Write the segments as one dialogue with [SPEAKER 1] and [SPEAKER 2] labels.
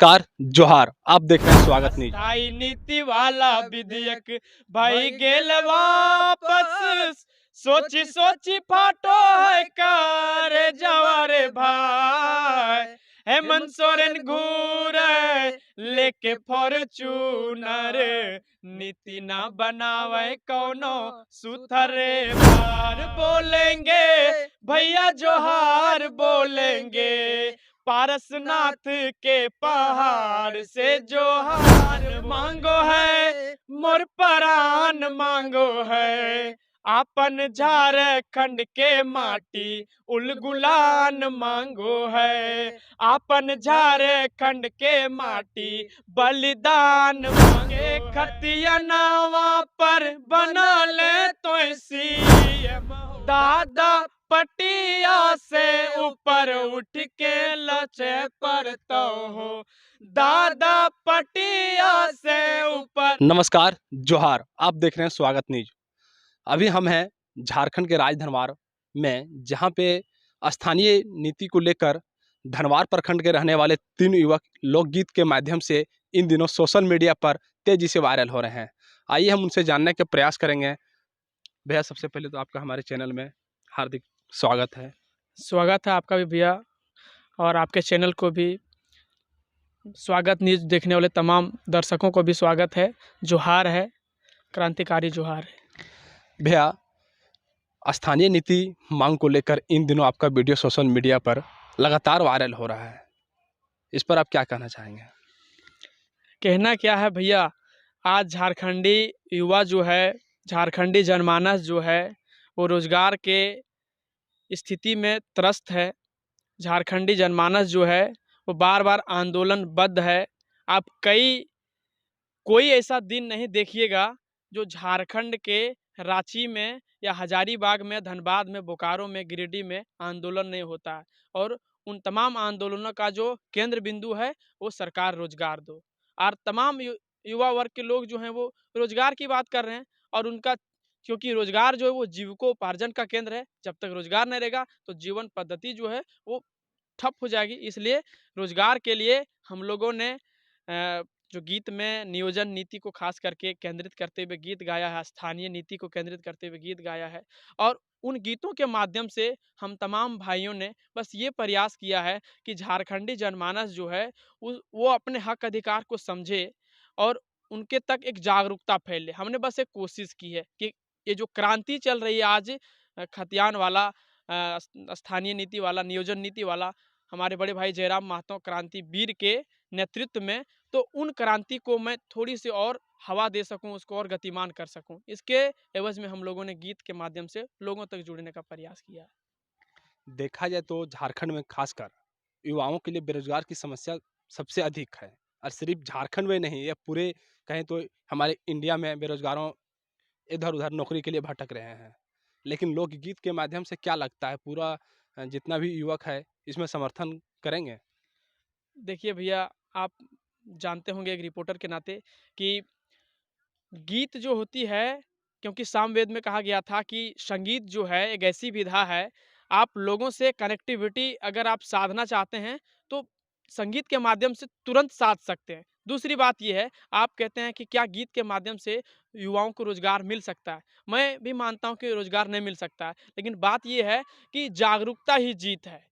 [SPEAKER 1] नमस्कार, जोहार। आप देख रहे हैं स्वागत न्यूज।
[SPEAKER 2] अस्थाई नीति वाला विधेयक भाई गेल वापस। सोची सोची फाटो है करे जवारे भाई। हेमंत सोरेन घूरे लेके फॉर्चूनर। नीति ना बनावे कौनो सुथरे बार बोलेंगे भैया जोहार बोलेंगे। पारसनाथ के पहाड़ से जोहार मांगो है मोर परान मांगो है। आपन झारखंड के माटी उलगुलान मांगो है। आपन झारखंड के माटी बलिदान मांगे। खतिया नावा पर बना ले तो सीएम दादा पटिया से ऊपर उठ के लचे पर तो हो दादा पटिया से ऊपर।
[SPEAKER 1] नमस्कार, जोहार। आप देख रहे हैं स्वागत न्यूज। अभी हम हैं झारखंड के राजधनवार में, जहां पे स्थानीय नीति को लेकर धनवार प्रखंड के रहने वाले 3 युवक लोकगीत के माध्यम से इन दिनों सोशल मीडिया पर तेजी से वायरल हो रहे हैं। आइए हम उनसे जानने के प्रयास करेंगे। भैया, सबसे पहले तो आपका हमारे चैनल में हार्दिक स्वागत है।
[SPEAKER 2] स्वागत है आपका भी भैया, और आपके चैनल को भी स्वागत। न्यूज देखने वाले तमाम दर्शकों को भी स्वागत है। जोहार है, क्रांतिकारी जोहार है।
[SPEAKER 1] भैया, स्थानीय नीति मांग को लेकर इन दिनों आपका वीडियो सोशल मीडिया पर लगातार वायरल हो रहा है। इस पर आप क्या कहना चाहेंगे?
[SPEAKER 2] कहना क्या है भैया, आज झारखंडी युवा जो है, झारखंडी जनमानस जो है, वो रोजगार के स्थिति में त्रस्त है। झारखंडी जनमानस जो है वो बार बार आंदोलनबद्ध है। आप कोई ऐसा दिन नहीं देखिएगा जो झारखंड के रांची में या हजारीबाग में, धनबाद में, बोकारो में, गिरिडीह में आंदोलन नहीं होता है। और उन तमाम आंदोलनों का जो केंद्र बिंदु है वो सरकार रोजगार दो। और तमाम युवा वर्ग के लोग जो हैं वो रोजगार की बात कर रहे हैं। और उनका, क्योंकि रोजगार जो है वो जीविकोपार्जन का केंद्र है। जब तक रोजगार नहीं रहेगा तो जीवन पद्धति जो है वो ठप हो जाएगी। इसलिए रोजगार के लिए हम लोगों ने जो गीत में नियोजन नीति को खास करके केंद्रित करते हुए गीत गाया है, स्थानीय नीति को केंद्रित करते हुए गीत गाया है। और उन गीतों के माध्यम से हम तमाम भाइयों ने बस ये प्रयास किया है कि झारखंडी जनमानस जो है वो अपने हक अधिकार को समझे और उनके तक एक जागरूकता फैले। हमने बस एक कोशिश की है कि ये जो क्रांति चल रही है आज, खतियान वाला, स्थानीय नीति वाला, नियोजन नीति वाला, हमारे बड़े भाई जयराम महतो क्रांति वीर के नेतृत्व में, तो उन क्रांति को मैं थोड़ी सी और हवा दे सकूं, उसको और गतिमान कर सकूं, इसके एवज में हम लोगों ने गीत के माध्यम से लोगों तक जुड़ने का प्रयास किया है।
[SPEAKER 1] देखा जाए तो झारखंड में खासकर युवाओं के लिए बेरोजगार की समस्या सबसे अधिक है। और सिर्फ झारखंड में नहीं, यह पूरे कहें तो हमारे इंडिया में बेरोजगारों इधर उधर नौकरी के लिए भटक रहे हैं। लेकिन लोकगीत के माध्यम से क्या लगता है, पूरा जितना भी युवक है इसमें समर्थन करेंगे?
[SPEAKER 2] देखिए भैया, आप जानते होंगे एक रिपोर्टर के नाते कि गीत जो होती है, क्योंकि सामवेद में कहा गया था कि संगीत जो है एक ऐसी विधा है, आप लोगों से कनेक्टिविटी अगर आप साधना चाहते हैं तो संगीत के माध्यम से तुरंत साध सकते हैं। दूसरी बात ये है, आप कहते हैं कि क्या गीत के माध्यम से युवाओं को रोजगार मिल सकता है? मैं भी मानता हूं कि रोजगार नहीं मिल सकता है, लेकिन बात यह है कि जागरूकता ही जीत है।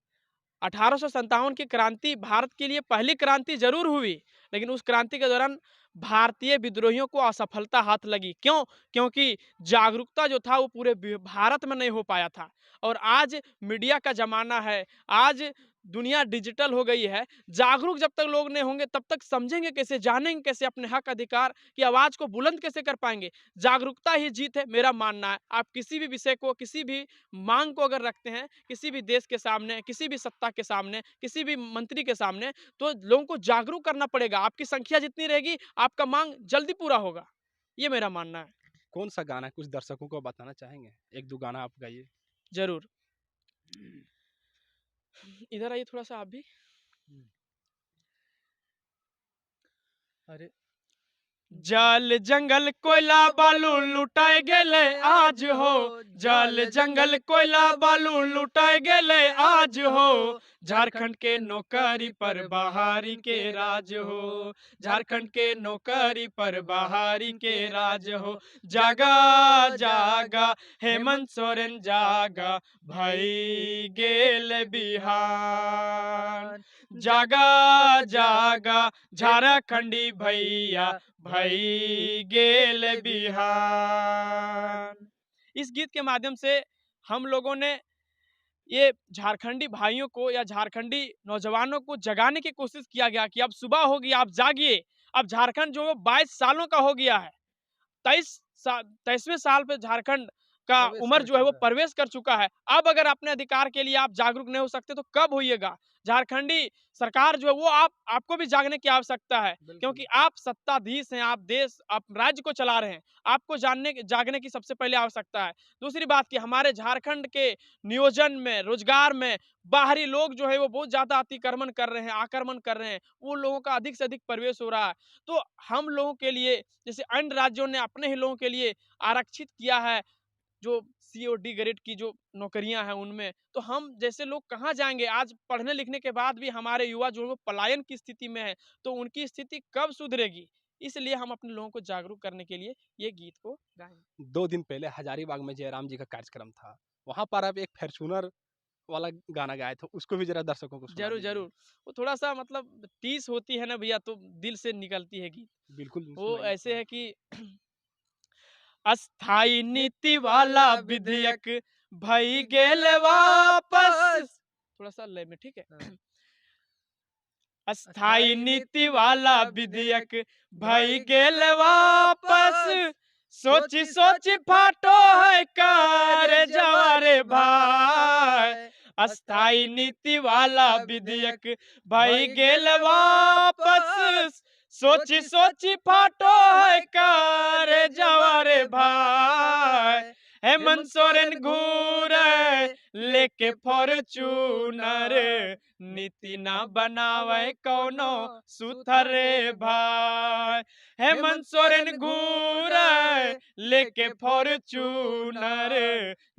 [SPEAKER 2] 1857 की क्रांति भारत के लिए पहली क्रांति जरूर हुई, लेकिन उस क्रांति के दौरान भारतीय विद्रोहियों को असफलता हाथ लगी। क्यों? क्योंकि जागरूकता जो था वो पूरे भारत में नहीं हो पाया था। और आज मीडिया का जमाना है, आज दुनिया डिजिटल हो गई है। जागरूक जब तक लोग नहीं होंगे तब तक समझेंगे कैसे, जानेंगे कैसे, अपने हक अधिकार की आवाज को बुलंद कैसे कर पाएंगे? जागरूकता ही जीत है, मेरा मानना है। आप किसी भी विषय को, किसी भी मांग को अगर रखते हैं किसी भी देश के सामने, किसी भी सत्ता के सामने, किसी भी मंत्री के सामने, तो लोगों को जागरूक करना पड़ेगा। आपकी संख्या जितनी रहेगी आपका मांग जल्दी पूरा होगा, ये मेरा मानना है।
[SPEAKER 1] कौन सा गाना कुछ दर्शकों को बताना चाहेंगे? एक दो गाना आप गाइए।
[SPEAKER 2] जरूर, इधर आइए थोड़ा सा आप भी। अरे जल जंगल कोयला बालू लुटाए गेले आज हो, जल जंगल कोयला बालू लुटाए गेले आज हो। झारखंड के नौकरी पर बहारी के राज हो, झारखंड के नौकरी पर बहारी के राज हो। जागा जागा हेमंत सोरेन जागा, भई गेल बिहान। जागा जागा झारखंडी भैया, भई गेल बिहान। इस गीत के माध्यम से हम लोगों ने ये झारखंडी भाइयों को या झारखंडी नौजवानों को जगाने की कोशिश किया गया कि अब सुबह होगी, आप जागिए। अब झारखंड जो 22 सालों का हो गया है, 23वें साल पे झारखंड का उम्र जो है वो प्रवेश कर चुका है। अब अगर अपने अधिकार के लिए आप जागरूक नहीं हो सकते तो कब होइएगा? झारखंडी सरकार जो है वो आपको भी जागने की आवश्यकता है, क्योंकि आप सत्ताधीश हैं, आप देश, आप राज्य को चला रहे हैं। आपको जागने की सबसे पहले आवश्यकता है। दूसरी बात कि हमारे झारखंड के नियोजन में, रोजगार में बाहरी लोग जो है वो बहुत ज्यादा अतिक्रमण कर रहे हैं, आक्रमण कर रहे हैं। वो लोगों का अधिक से अधिक प्रवेश हो रहा है। तो हम लोगों के लिए, जैसे अन्य राज्यों ने अपने ही लोगों के लिए आरक्षित किया है जो सी और डी ग्रेड की जो नौकरियां हैं उनमें, तो हम जैसे लोग कहाँ जाएंगे? आज पढ़ने लिखने के बाद भी हमारे युवा जो है वो पलायन की स्थिति में है, तो उनकी स्थिति कब सुधरेगी? इसलिए हम अपने लोगों को जागरूक करने के लिए ये गीत को गाएंगे।
[SPEAKER 1] 2 दिन पहले हजारीबाग में जयराम जी का कार्यक्रम था। वहाँ पर आप एक फॉर्च्यूनर वाला गाना गाए थे, उसको भी ज़रा दर्शकों को सुना
[SPEAKER 2] जरूर
[SPEAKER 1] दीजिए।
[SPEAKER 2] जरूर, वो थोड़ा सा मतलब टीस होती है ना भैया, तो दिल से निकलती है गीत।
[SPEAKER 1] बिल्कुल
[SPEAKER 2] वो
[SPEAKER 1] सुनाइए
[SPEAKER 2] ऐसे
[SPEAKER 1] थोड़ा।
[SPEAKER 2] है कि अस्थाई नीति वाला विधेयक भई गेल वापस। थोड़ा सा लय में, ठीक है?
[SPEAKER 1] हाँ।
[SPEAKER 2] अस्थाई नीति वाला विधेयक भई गेल वापस। सोची सोची फाटो है कार जवारे भाई। अस्थाई नीति वाला विधेयक भई गेल वापस। सोची सोची फाटो है कार जवारे भाई। हेमंत सोरेन घूरे लेके फॉर्चूनर, नीति ना बनावे कौनो सुथरे भाई। हेमंत सोरेन घूरे लेके फॉर्चूनर,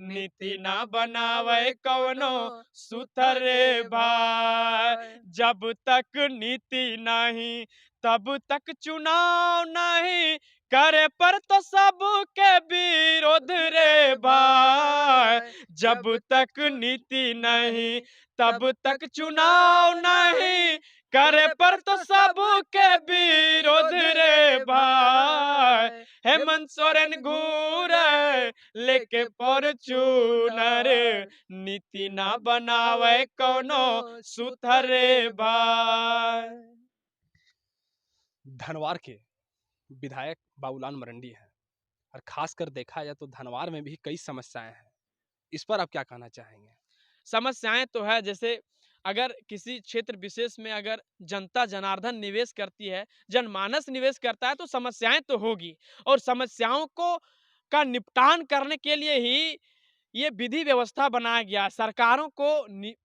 [SPEAKER 2] नीति ना बनावे कौनो सुथरे भाई। जब तक नीति नहीं तब तक चुनाव नहीं, करे पर तो सबके विरोध रे भाई। जब तक नीति नहीं तब तक चुनाव नहीं, करे पर तो सबके विरोध रे भाई। हेमंत सोरेन घूरे लेके फॉर्चूनर, नीति ना बनावे कौनो सुथरे भाई।
[SPEAKER 1] धनवार के विधायक बाबूलाल मरंडी हैं और खासकर देखा जाए तो धनवार में भी कई समस्याएं हैं। इस पर आप क्या कहना चाहेंगे?
[SPEAKER 2] समस्याएं तो है, जैसे अगर किसी क्षेत्र विशेष में अगर जनता जनार्दन निवेश करती है, जनमानस निवेश करता है, तो समस्याएं तो होगी। और समस्याओं को का निपटान करने के लिए ही ये विधि व्यवस्था बनाया गया है। सरकारों को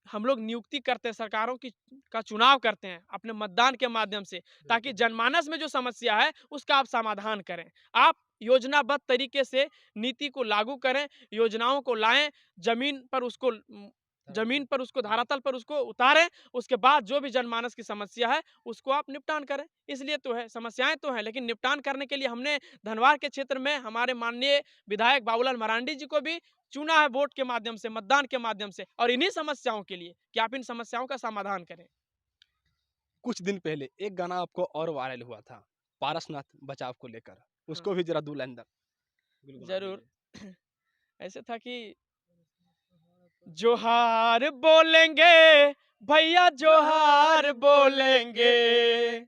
[SPEAKER 2] हम लोग नियुक्ति करते हैं, सरकारों की का चुनाव करते हैं अपने मतदान के माध्यम से, ताकि जनमानस में जो समस्या है उसका आप समाधान करें। आप योजनाबद्ध तरीके से नीति को लागू करें, योजनाओं को लाएं, जमीन पर उसको धरातल पर उसको उतारें। उसके बाद जो भी जनमानस की समस्या है उसको आप निपटान करें। इसलिए तो है, समस्याएं तो हैं, लेकिन निपटान करने के लिए हमने धनवार के क्षेत्र में हमारे माननीय विधायक बाबूलाल मरांडी जी को भी चुना है वोट के माध्यम से, मतदान के माध्यम से, और इन्हीं समस्याओं के लिए कि आप इन समस्याओं का समाधान करें।
[SPEAKER 1] कुछ दिन पहले एक गाना आपको और वायरल हुआ था पारसनाथ बचाव को लेकर,
[SPEAKER 2] हाँ,
[SPEAKER 1] उसको भी जरा 2 लाइन गुनगुना
[SPEAKER 2] जरूर।
[SPEAKER 1] दीजिए।
[SPEAKER 2] ऐसे था कि जोहार बोलेंगे भैया, जोहार बोलेंगे,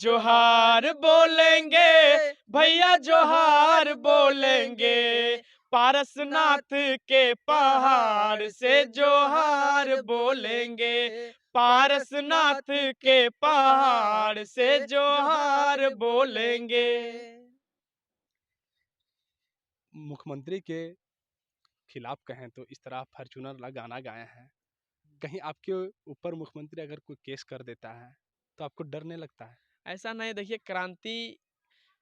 [SPEAKER 2] जोहार बोलेंगे भैया, जोहार बोलेंगे। पारसनाथ के पहाड़ से जोहार बोलेंगे, पारसनाथ के पहाड़ से जोहार बोलेंगे।
[SPEAKER 1] मुख्यमंत्री के खिलाफ कहें तो इस तरह फॉर्च्यूनर वाला गाना गाए हैं। कहीं आपके ऊपर मुख्यमंत्री अगर कोई केस कर देता है तो आपको डर नहीं लगता है?
[SPEAKER 2] ऐसा नहीं, देखिए क्रांति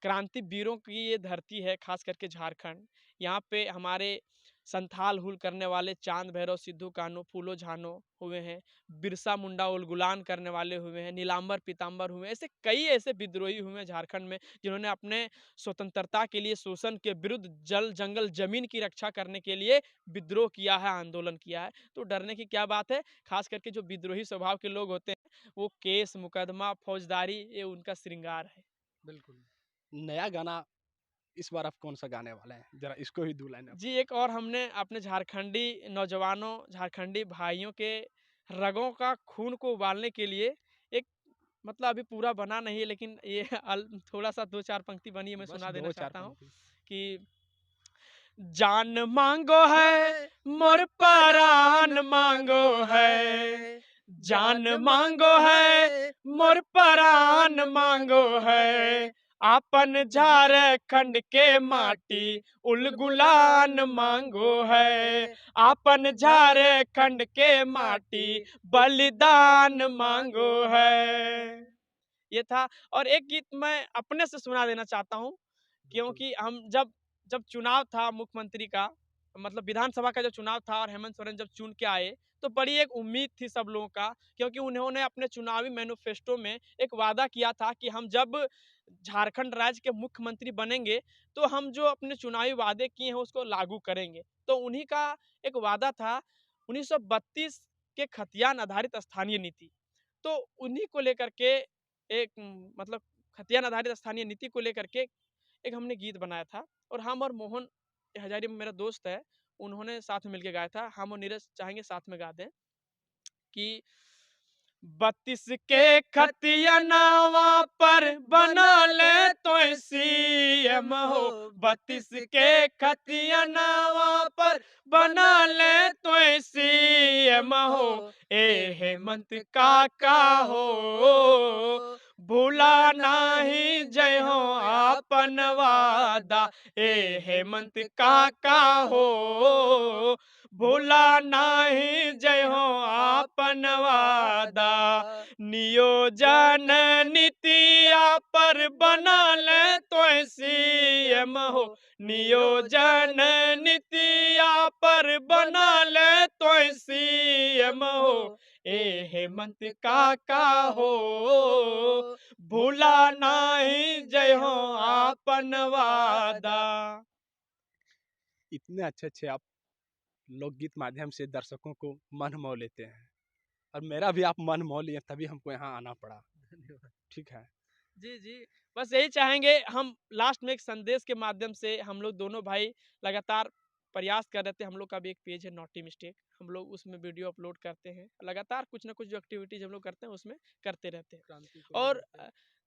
[SPEAKER 2] क्रांति वीरों की ये धरती है, खास करके झारखंड। यहाँ पे हमारे संथाल हुल करने वाले चांद भैरव सिद्धू कान्हू फूलो झानो हुए हैं, बिरसा मुंडा उलगुलान करने वाले हुए हैं, नीलांबर पीतांबर हुए हैं। ऐसे कई ऐसे विद्रोही हुए हैं झारखंड में, जिन्होंने अपने स्वतंत्रता के लिए, शोषण के विरुद्ध, जल जंगल जमीन की रक्षा करने के लिए विद्रोह किया है, आंदोलन किया है। तो डरने की क्या बात है। खास करके जो विद्रोही स्वभाव के लोग होते हैं, वो केस मुकदमा फौजदारी ये उनका श्रृंगार है।
[SPEAKER 1] बिल्कुल। नया गाना इस बार आप कौन सा गाने वाले हैं? जरा इसको भी 2 लाइन आप।
[SPEAKER 2] जी, एक और हमने अपने झारखंडी नौजवानों, झारखंडी भाइयों के रगों का खून को उबालने के लिए एक, मतलब अभी पूरा बना नहीं है, लेकिन ये थोड़ा-सा 2-4 पंक्ति बनी है, मैं
[SPEAKER 1] बस
[SPEAKER 2] सुना देना
[SPEAKER 1] 2-4
[SPEAKER 2] चाहता हूँ
[SPEAKER 1] पंक्ति।
[SPEAKER 2] कि जान मांगो है मोर परान मांगो है, जान मांगो है मोर परान मांगो है, आपन झारखंड के माटी उलगुलान मांगो है, आपन झारखंड के माटी बलिदान मांगो है। ये था। और एक गीत मैं अपने से सुना देना चाहता हूँ, क्योंकि हम जब जब चुनाव था मुख्यमंत्री का, मतलब विधानसभा का जब चुनाव था और हेमंत सोरेन जब चुन के आए, तो बड़ी एक उम्मीद थी सब लोगों का, क्योंकि उन्होंने अपने चुनावी मैनिफेस्टो में एक वादा किया था कि हम जब झारखंड राज्य के मुख्यमंत्री बनेंगे, तो हम जो अपने चुनावी वादे किए हैं उसको लागू करेंगे। तो उन्हीं का एक वादा था 1932 के खतियान आधारित स्थानीय नीति। तो उन्हीं को लेकर के एक मतलब खतियान आधारित स्थानीय नीति को लेकर के एक हमने गीत बनाया था, और हम और मोहन हजारी मेरा दोस्त है, उन्होंने साथ में मिलके गाया था। हम और नीरज चाहेंगे साथ में गा दें कि 32 के खतिया नावा पर बना ले तो सीएम हो, 32 के खतिया नावा पर बना ले तो सीएम हो, ए हेमंत काका हो, भूला नाही जय हो आपन वादा, ए हेमंत काका हो, भूला नाही जय हो आपन वादा, नियोजन नीतिया पर बना ले तो सीएम हो, नियोजन नीतिया पर बना ले तो सीएम हो, ए हेमंत काका हो, भूला नाही जय हो आपन वादा।
[SPEAKER 1] इतने अच्छे-अच्छे आप लोकगीत माध्यम से दर्शकों को मन मोह लेते हैं, और मेरा भी आप मन मोह लिए, तभी हमको यहाँ आना पड़ा। ठीक है।
[SPEAKER 2] जी, जी। बस यही चाहेंगे हम लास्ट में एक संदेश के माध्यम से, हम लोग दोनों भाई लगातार प्रयास कर रहे थे। हम लोग का भी एक पेज है नॉटी मिस्टेक, हम लोग उसमें वीडियो अपलोड करते हैं। लगातार कुछ ना कुछ जो एक्टिविटीज़ हम लोग करते हैं उसमें करते रहते हैं। और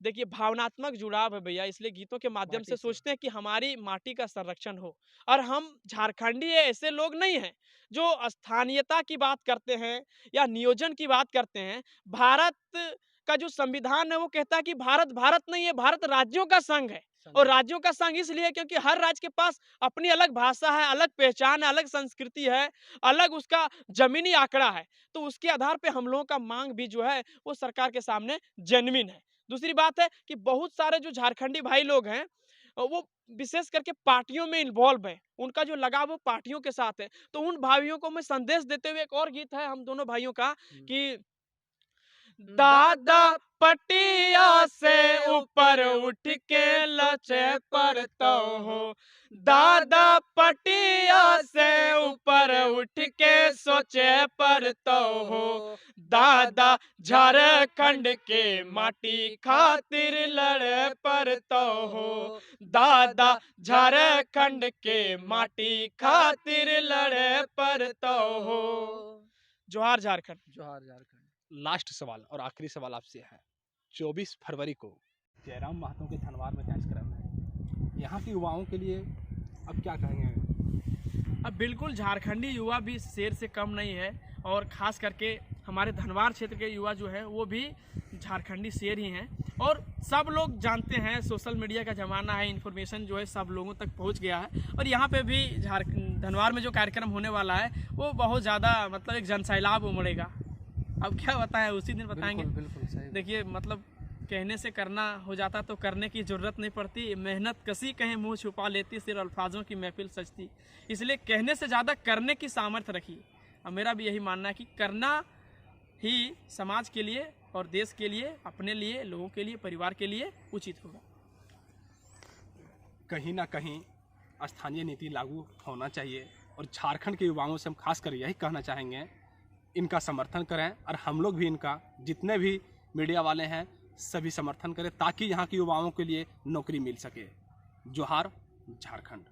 [SPEAKER 2] देखिए भावनात्मक जुड़ाव है भैया, इसलिए गीतों के माध्यम से सोचते हैं कि हमारी माटी का संरक्षण हो। और हम झारखंडी ऐसे लोग नहीं हैं जो स्थानीयता की बात करते हैं या नियोजन की बात करते हैं। भारत का जो संविधान है वो कहता है कि भारत भारत नहीं है, भारत राज्यों का संघ है। और राज्यों का संघ इसलिए है क्योंकि हर राज्य के पास अपनी अलग भाषा है, अलग पहचान है, अलग संस्कृति है, अलग उसका जमीनी आंकड़ा है। तो उसके आधार पे हम लोगों का मांग भी जो है वो सरकार के सामने जेन्युइन है। दूसरी बात है कि बहुत सारे जो झारखंडी भाई लोग हैं वो विशेष करके पार्टियों में इन्वॉल्व हैं, उनका जो लगाव वो पार्टियों के साथ है। तो उन भाइयों को मैं संदेश देते हुए, एक और गीत है हम दोनों भाइयों का कि दादा पटिया से ऊपर उठ के लचे पर तो हो, दादा पटिया से ऊपर उठ के सोचे पर तो हो, दादा झारखंड के माटी खातिर लड़े पर तो हो, दादा झारखंड के माटी खातिर लड़े पर तो हो। जोहार झारखंड।
[SPEAKER 1] जोहार झारखंड। लास्ट सवाल और आखिरी सवाल आपसे है, 24 फरवरी को जयराम महतो के धनवार में कार्यक्रम है, यहाँ के युवाओं के लिए अब क्या कहेंगे?
[SPEAKER 2] अब बिल्कुल झारखंडी युवा भी शेर से कम नहीं है, और ख़ास करके हमारे धनवार क्षेत्र के युवा जो है वो भी झारखंडी शेर ही हैं। और सब लोग जानते हैं, सोशल मीडिया का ज़माना है, इन्फॉर्मेशन जो है सब लोगों तक पहुंच गया है। और यहाँ पे भी धनवार में जो कार्यक्रम होने वाला है वो बहुत ज़्यादा, मतलब एक जनसैलाब उमड़ेगा। अब क्या बताएं, उसी दिन बताएंगे।
[SPEAKER 1] बिल्कुल सही।
[SPEAKER 2] देखिए मतलब कहने से करना हो जाता तो करने की ज़रूरत नहीं पड़ती। मेहनत कसी कहीं मुंह छुपा लेती, सिर्फ अल्फाजों की महफिल सजती। इसलिए कहने से ज़्यादा करने की सामर्थ्य रखिए। और मेरा भी यही मानना है कि करना ही समाज के लिए और देश के लिए, अपने लिए, लोगों के लिए, परिवार के लिए उचित होगा।
[SPEAKER 1] कहीं ना कहीं स्थानीय नीति लागू होना चाहिए और झारखंड के युवाओं से हम खासकर यही कहना चाहेंगे, इनका समर्थन करें और हम लोग भी इनका, जितने भी मीडिया वाले हैं सभी समर्थन करें ताकि यहाँ के युवाओं के लिए नौकरी मिल सके। जोहार झारखंड।